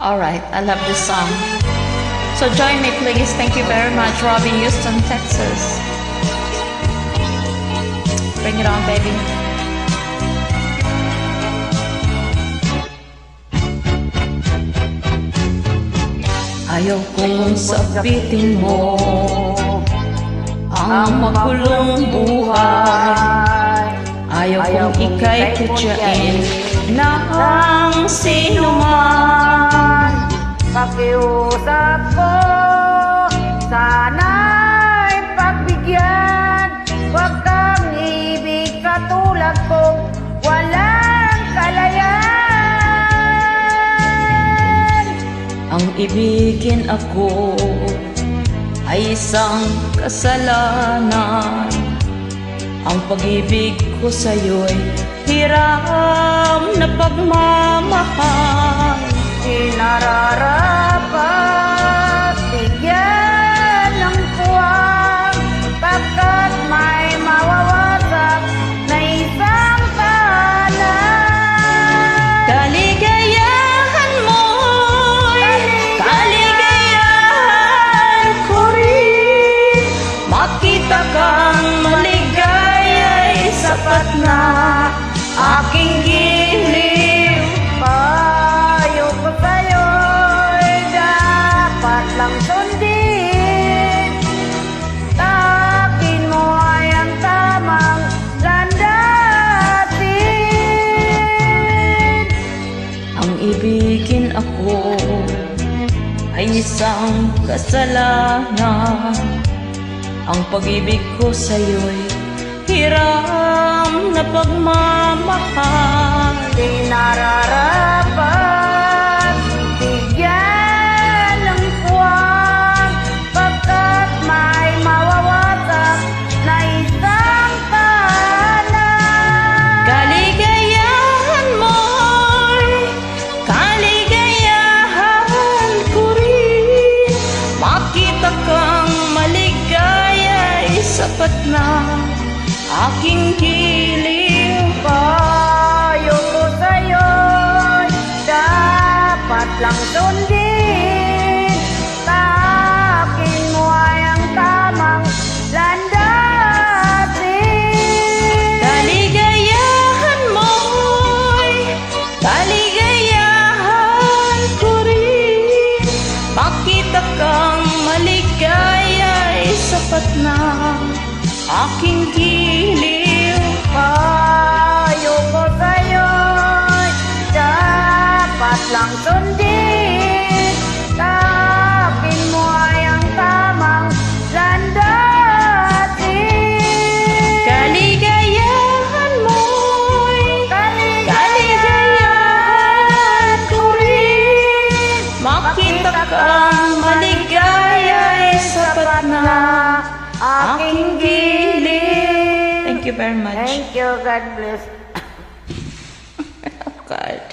Alright, I love this song. So join me please. Thank you very much, Robbie, Houston, Texas. Bring it on, baby. Ayaw kong sabitin mo ang makulong buhay. Ayaw kong ika'y kutyain ng sino man. Pakiusap ko, sana'y pagbigyan. Huwag kang ibig katulad kong walang kalayan. Ang ibigin ako ay isang kasalanan. Ang pag-ibig ko sa'yo'y hiram na pagmamahal. Di nararapat bigyan ng puwang, pagkat may mawawasak na isang tahanan. Kaligayahan mo'y kaligayahan ko rin. Makita kang maligaya'y sapat na aking giliw. Payo ko sa'yo'y dapat lang sundin. Takin mo ay ang tamang landasin. Ang ibigin ako ay isang kasalanan. Ang pag-ibig ko sa'yo'y hiram na pagmamahal. Di nararapat bigyan ng puwang, pagkat may mawawasak na isang tahanan. Kaligayahan mo'y kaligayahan ko rin. Makita kang maligaya'y sapat na aking giliw. Payo ko sa'yo'y dapat lang sundin. Takin mo ay ang tamang landasin. Kaligayahan mo'y kaligayahan ko rin. Makita kang maligaya'y sapat na aking giliw. Payo ko sa'yo'y dapat lang sundin. Takin mo ay ang tamang landasin. Kaligayahan mo'y Kaligayahan ko rin. makita kang maligaya'y sapat na aking giliw. Thank you very much. Thank you. God bless. God.